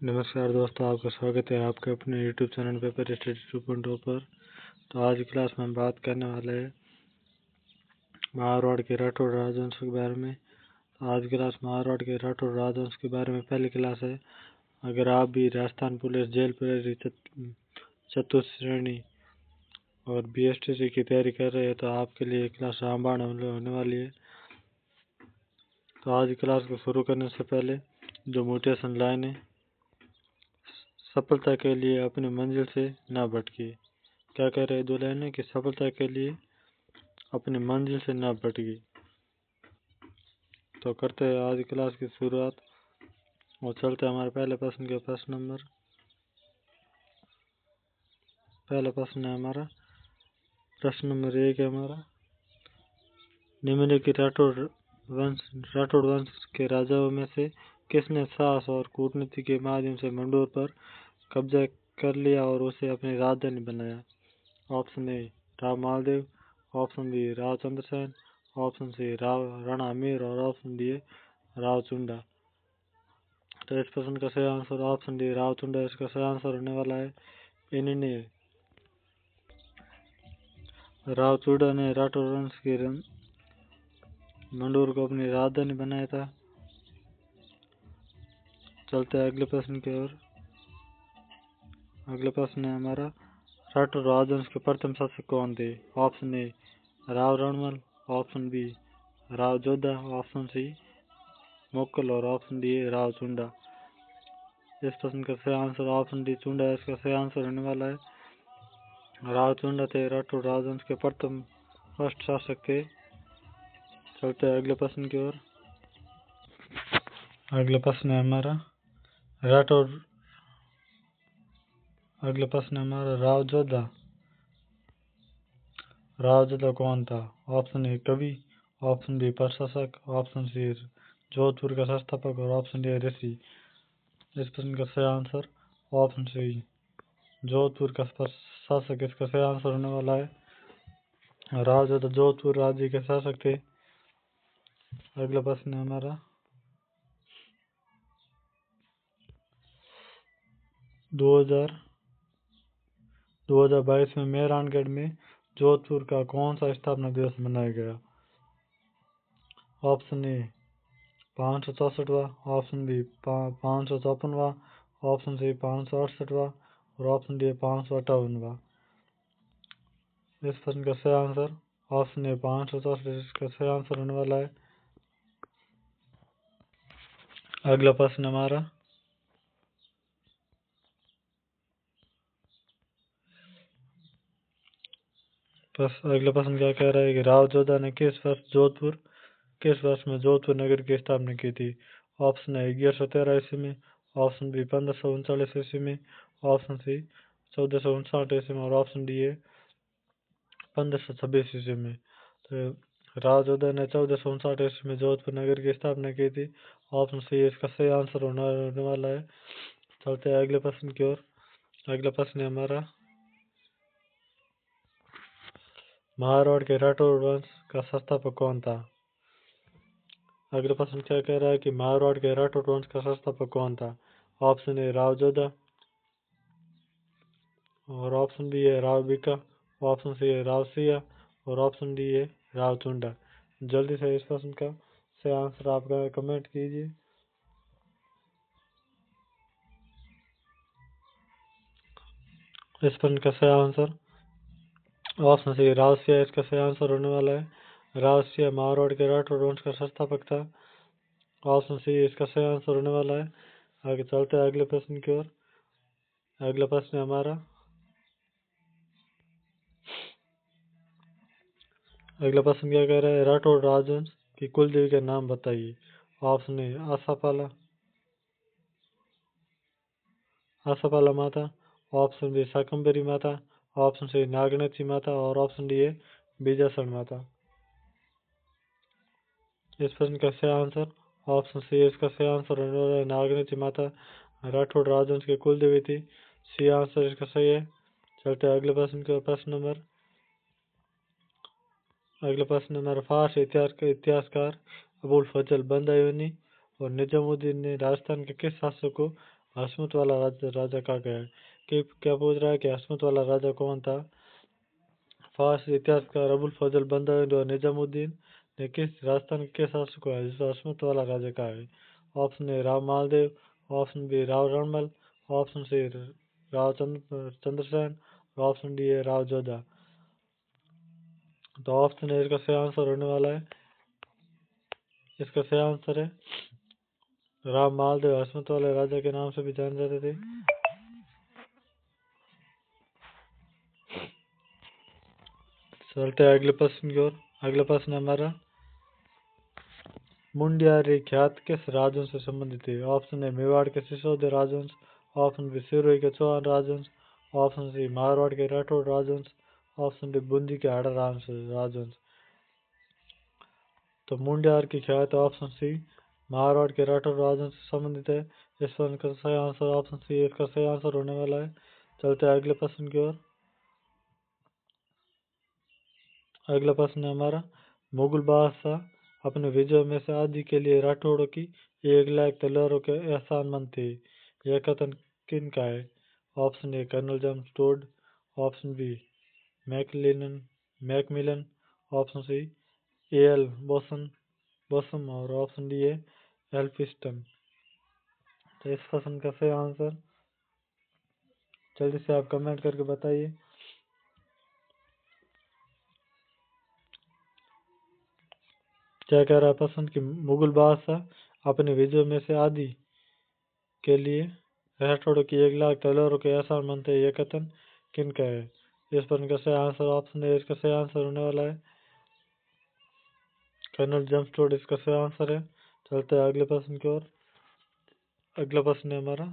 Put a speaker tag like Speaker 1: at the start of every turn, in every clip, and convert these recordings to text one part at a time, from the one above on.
Speaker 1: नमस्कार दोस्तों, आपका स्वागत है आपके अपने YouTube चैनल पेपर स्टडी 2.0 पर। तो आज की क्लास में हम बात करने वाले हैं मारवाड़ के राठौड़ राजवंश के बारे में। तो आज की क्लास मारवाड़ के राठौड़ राजवंश के बारे में पहली क्लास है। अगर आप भी राजस्थान पुलिस, जेल प्रहरी, चतुर्थ श्रेणी और BSTC की तैयारी कर रहे हैं तो आपके लिए क्लास रामबाण होने वाली है। तो आज की क्लास को शुरू करने से पहले जो मोटिवेशन लाइन है, सफलता के लिए अपनी मंजिल से ना भटकिए। क्या कह रहे हैं दो लाइन है कि सफलता के लिए अपनी मंजिल से ना भटकिए। तो करते हैं आज क्लास की शुरुआत और चलते हैं हमारे पहले प्रश्न के पहला प्रश्न है हमारा प्रश्न नंबर 1 है हमारा, निम्नलिखित राठौड़ वंश के राजाओं में से किसने साहस और कूटनीति के माध्यम से मंडोर पर कब्जा कर लिया और उसे अपनी राजधानी बनाया? Option A Rao Maldev, option B Rao Chandrasen, option C Rana Amir और ऑप्शन डी राव चुंडा। तो इस प्रश्न का सही answer option D Rao Chunda इसका सही आंसर होने वाला है। इन्होंने राव चुंडा ने राठौर वंश के मंडोर को अपनी राजधानी बनाया था। चलते हैं अगले प्रश्न की ओर। अगला प्रश्न है हमारा, राठौर राजवंश के प्रथम शासक कौन थे? Option A Rao Ranmal, option B Rao Jodha, option C Mokal और ऑप्शन डी राव चुंडा। इस प्रश्न का सही आंसर ऑप्शन डी चुंडा इसका सही आंसर होने वाला है। राव चुंडा थे राठौर राजवंश के प्रथम फर्स्ट शासक थे। चलते हैं अगले प्रश्न की ओर। अगला प्रश्न है हमारा राव जोधा कौन था? ऑप्शन ए कवि, ऑप्शन बी प्रशासक, ऑप्शन सी जोधपुर का संस्थापक और ऑप्शन डी ऋषि। इस प्रश्न का सही आंसर ऑप्शन सी जोधपुर का शासक इसका सही आंसर होने वाला है। राव जोधा जोधपुर राज्य के शासक थे। अगला प्रश्न है हमारा 2022 में मेहरानगढ़ में जोधपुर का कौन सा स्थापना दिवस मनाया गया? ऑप्शन ए 564वां, ऑप्शन बी 554वां, ऑप्शन सी 568वां और ऑप्शन डी 558वां। इस प्रश्न का सही आंसर ऑप्शन ए 564 इसका सही आंसर होने वाला है। अगला प्रश्न हमारा अगला प्रश्न क्या कह रहा है कि राव जोधा ने किस वर्ष में जोधपुर नगर की स्थापना की थी? ऑप्शन है 1113 ईस्वी में, ऑप्शन बी 1539 ईस्वी में, ऑप्शन सी 1459 ईस्वी में और ऑप्शन डी है 1526 ईस्वी में। तो राव जोधा ने 1459 ईस्वी में जोधपुर नगर की स्थापना की थी। ऑप्शन सी इसका सही आंसर होने वाला है। चलते हैं अगले प्रश्न की ओर। अगला प्रश्न है हमारा, मारवाड़ के राठौर वंश का संस्थापक कौन था? अगला प्रश्न क्या कह रहा है कि मारवाड़ के राठौर वंश का संस्थापक कौन था? ऑप्शन ए राव जोधा और ऑप्शन बी है राव बिका, ऑप्शन सी है राव सिया और ऑप्शन डी है राव चुंडा। जल्दी से इस प्रश्न का सही आंसर आप कमेंट कीजिए। इस प्रश्न का सही answer option C Rao Siya इसका सही आंसर होने वाला है। राव सिया मारवाड़ के राठौर वंश का संस्थापक था। ऑप्शन सी इसका सही आंसर होने वाला है। आगे चलते हैं अगले प्रश्न की ओर। अगला प्रश्न है हमारा, अगला प्रश्न क्या कह रहा है, राठौर राजवंश की कुल देवी का नाम बताइए। ऑप्शन ए आशापाला माता, ऑप्शन बी शाकंभरी माता, ऑप्शन सी नागनची माता और ऑप्शन डी है बीजासन माता। इस प्रश्न का सही आंसर ऑप्शन सी इसका सही आंसर होने वाला है। नागनची माता राठौर राजवंश की कुल देवी थी। सी आंसर इसका सही है। चलते हैं अगले प्रश्न के अगले प्रश्न नंबर फारसी इतिहासकार अबुल फजल बंदायूनी और निजामुद्दीन ने राजस्थान के किस शासक को हसमुत वाला राजा कहा गया है? कि क्या पूछ रहा है कि हसमुत वाला राजा कौन था? फारसी इतिहासकार अबुल फजल बंदारी और निजामुद्दीन ने किस राजस्थान के शासक को है जिसे हसमुत वाला राजा कहा है? Option A Rao Maldev, option B Rao Ranmal, option C Rao Chandrasen, option D है राव जोधा। तो ऑप्शन ए इसका सही आंसर होने वाला है। इसका सही आंसर है राव मालदेव, हसमत वाले राजा के नाम से भी जाने जाते थे। चलते हैं अगले प्रश्न की ओर। अगला प्रश्न हमारा मुंडियारी ख्यात किस राजवंश से संबंधित है? ऑप्शन ए मेवाड़ के सिसोदिया राजवंश, ऑप्शन बी सिरोही के चौहान राजवंश, ऑप्शन सी मारवाड़ के राठौड़ राजवंश, ऑप्शन डी बूंदी के हाड़ा राजवंश। तो मुंडियार की ख्यात ऑप्शन सी मारवाड़ के राठौड़ राजवंश से संबंधित है। इस प्रश्न का सही आंसर ऑप्शन सी इसका सही आंसर होने वाला है। चलते हैं अगले प्रश्न की ओर। अगला प्रश्न है हमारा मुगल बादशाह अपने विजय में से आदि के लिए राठौड़ों की 1 लाख तलवारों के एहसानमंद थे। यह कथन किन का है? Option A colonel James Tod, option B Macmillan, option C L Bossom और ऑप्शन डी है एल्फिस्टन। तो इस प्रश्न का सही आंसर जल्दी से आप कमेंट करके बताइए। क्या कह रहा है प्रश्न कि मुगल बादशाह अपने विजय में से आदि के लिए राठौड़ों की 1 लाख तलवारों के एहसानमंद थे। यह कथन किन का है? इस प्रश्न का सही आंसर ऑप्शन ए इसका सही आंसर होने वाला है। कर्नल जेम्स टोड इसका सही आंसर है। चलते हैं अगले प्रश्न की ओर। अगला प्रश्न है हमारा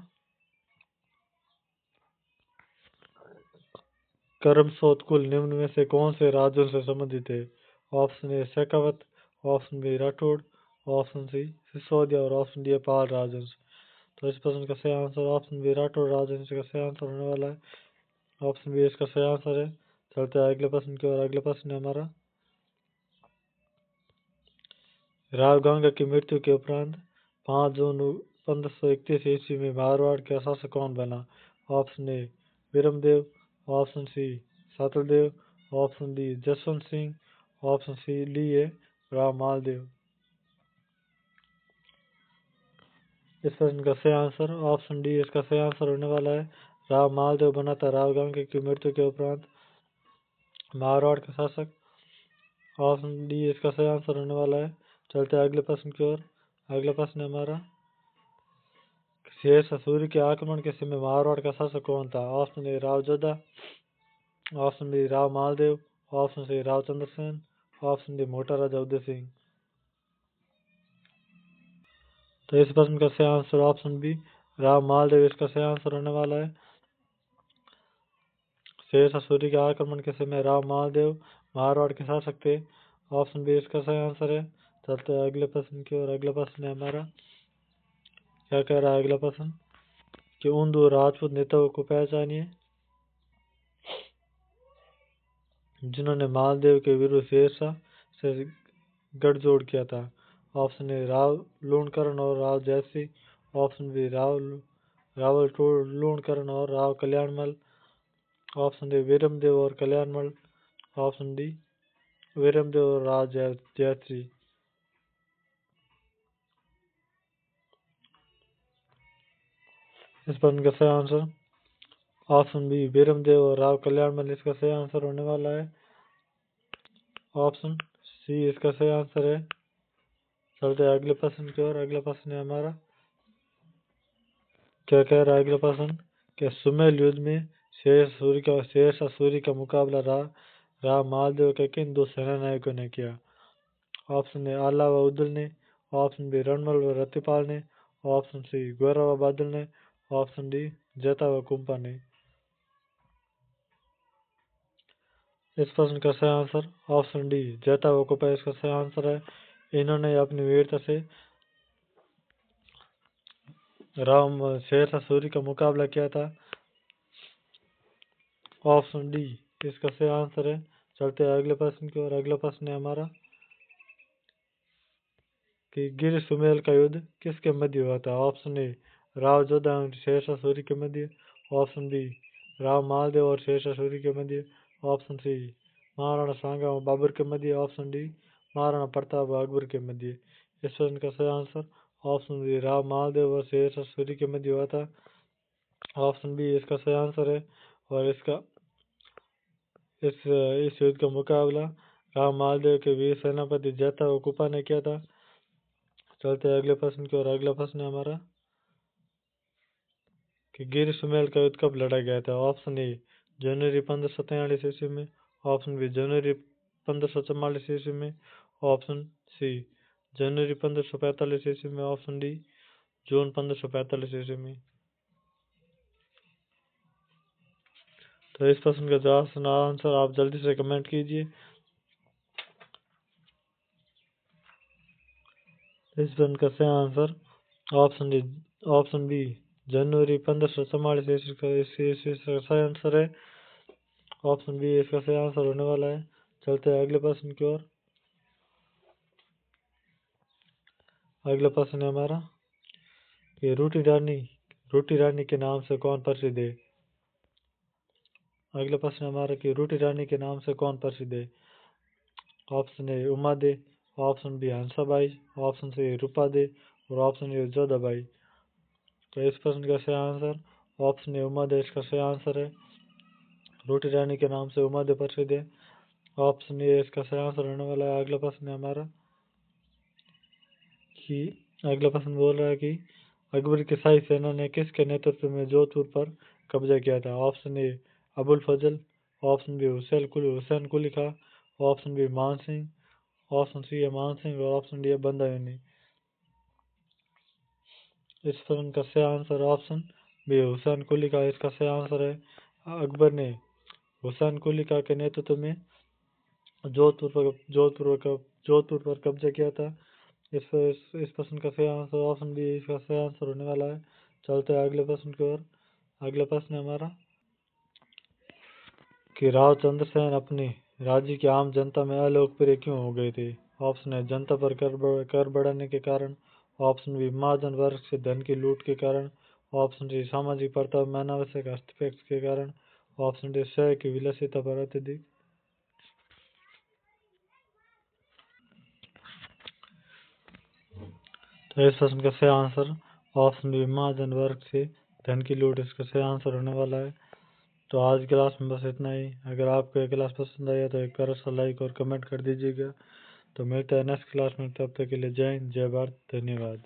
Speaker 1: करमसोत कुल निम्न में से कौन से राज्यों से संबंधित है? Option A Shekhawat, option B Rathore, option C Sisodia और ऑप्शन डी है पाल राजवंश। तो इस प्रश्न का सही आंसर ऑप्शन बी राठौड़ राजवंश का सही आंसर होने वाला है। ऑप्शन बी इसका सही आंसर है। चलते हैं अगले प्रश्न की ओर। अगला प्रश्न है हमारा राव गंगा की मृत्यु के उपरांत 5 जून 1531 ईस्वी में मारवाड़ का शासक कौन बना? Option A Viramdev, option C Sataldev, option D Jaswant Singh, option C D है राव मालदेव। इस प्रश्न का सही आंसर ऑप्शन डी इसका सही आंसर होने वाला है। राव मालदेव बना था राव गंगा की मृत्यु के उपरांत मारवाड़ का शासक। ऑप्शन डी इसका सही आंसर होने वाला है। चलते हैं अगले प्रश्न की ओर। अगला प्रश्न है हमारा शेर सूर्य के आक्रमण के समय मारवाड़ का शासक कौन था? Option A Rao Jodha, option B Rao Maldev, option C Rao Chandrasen, option D मोटा राजा उदय सिंह। तो इस प्रश्न का सही answer option B Rao Maldev इसका सही आंसर होने वाला है। शेर सूर्य के आक्रमण के समय राव मालदेव मारवाड़ के शासक थे। ऑप्शन बी इसका सही आंसर है। चलते हैं अगले प्रश्न की ओर। अगला प्रश्न है हमारा क्या कह रहा है अगला प्रश्न कि उन 2 राजपूत नेताओं को पहचानिए जिन्होंने मालदेव के विरुद्ध शेरशाह से गठजोड़ किया था। ऑप्शन ए राव लूणकरण और राव जयसिंह, ऑप्शन बी रावल लूणकरण और राव कल्याणमल, ऑप्शन डी वीरमदेव और कल्याणमल, ऑप्शन डी वीरमदेव और राव जयश्री। इस प्रश्न का सही आंसर ऑप्शन बी वीरमदेव और राव कल्याणमल इसका सही आंसर होने वाला है। ऑप्शन सी इसका सही आंसर है। चलते हैं अगले प्रश्न की ओर। अगला प्रश्न है हमारा क्या कह रहा है अगला प्रश्न कि सुमेल युद्ध में शेरशाह सूरी का मुकाबला राव मालदेव के किन 2 सेनानायकों ने किया? ऑप्शन ए आला व उदल ने, ऑप्शन बी रणमल व रतिपाल ने, ऑप्शन सी गोरा व बादल ने, ऑप्शन डी जता व कुंपा ने। इस प्रश्न का सही आंसर ऑप्शन डी जता व कुंपा इसका सही आंसर है। इन्होंने अपनी वीरता से शेरशाह सूरी का मुकाबला किया था। ऑप्शन डी इसका सही आंसर है। चलते हैं अगले प्रश्न की ओर। अगला प्रश्न है हमारा कि गिर सुमेल का युद्ध किसके मध्य हुआ था? ऑप्शन ए राव जोधा और शेरशाह सूरी के मध्य। ऑप्शन बी राव मालदेव और शेरशाह सूरी के मध्य। ऑप्शन सी महाराणा सांगा और बाबर के मध्य। ऑप्शन डी महाराणा प्रताप और अकबर के मध्य। इस प्रश्न का सही answer option B Rao Maldev और शेरशाह सूरी के मध्य हुआ था। ऑप्शन बी इसका सही आंसर है। और इस युद्ध का मुकाबला राव मालदेव के वीर सेनापति जैता व कुपा ने किया था। चलते हैं अगले प्रश्न की ओर। अगला प्रश्न है हमारा कि गिर सुमेल का युद्ध कब लड़ा गया था। ऑप्शन ए जनवरी 1543 ईस्वी में। ऑप्शन बी जनवरी 1544 ईस्वी में। ऑप्शन सी जनवरी 1545 ईस्वी में। ऑप्शन डी जून 1545 ईस्वी में। तो इस प्रश्न का जवाब आंसर आप जल्दी से कमेंट कीजिए। इस प्रश्न का सही आंसर ऑप्शन बी जनवरी 1544 ईस्वी का सही आंसर है। ऑप्शन बी इसका सही आंसर होने वाला है। चलते हैं अगले प्रश्न की ओर। अगला प्रश्न है हमारा कि रोटी रानी के नाम से कौन प्रसिद्ध है। अगला प्रश्न हमारा कि रोटी रानी के नाम से कौन प्रसिद्ध है। Option A Uma De. Option B Hansabai. Option C Rupa De और ऑप्शन ए जोधाबाई। तो इस प्रश्न का सही answer option A Uma De इसका सही आंसर है। रोटी रानी के नाम से उमा दे प्रसिद्ध है। ऑप्शन ए इसका सही आंसर होने वाला है। अगला प्रश्न है हमारा कि अगला प्रश्न बोल रहा है कि अकबर की शाही सेना ने किसके नेतृत्व में जोधपुर पर कब्जा किया था। Option A Abul Fazal. Option B Hussain Quli Khan. Option B Man Singh. Option सी है मान सिंह और ऑप्शन डी है बंदा यूनी। इस प्रश्न का सही answer option B Hussain Quli खां इसका सही आंसर है। अकबर ने हुसैन कुली खां के नेतृत्व में जोधपुर पर कब्जा किया था। इस प्रश्न का सही आंसर ऑप्शन बी इसका सही आंसर होने वाला है। चलते हैं अगले प्रश्न की ओर। अगला प्रश्न है हमारा कि राव चंद्रसेन अपने राज्य की आम जनता में अलोकप्रिय क्यों हो गए थे। ऑप्शन है जनता पर कर बढ़ाने के कारण। ऑप्शन बी महाजन वर्ग से धन की लूट के कारण। ऑप्शन सी सामाजिक प्रथा में अनावश्यक हस्तक्षेप के कारण। ऑप्शन डी शय की विलासिता पर अत्यधिक। तो इस प्रश्न का सही आंसर ऑप्शन बी महाजन वर्ग से धन की लूट इसका सही आंसर होने वाला है। तो आज की क्लास में बस इतना ही। अगर आपको ये क्लास पसंद आया तो एक प्यारा सा लाइक और कमेंट कर दीजिएगा। तो मिलते हैं नेक्स्ट क्लास में। तब तक के लिए जय हिंद जय भारत धन्यवाद।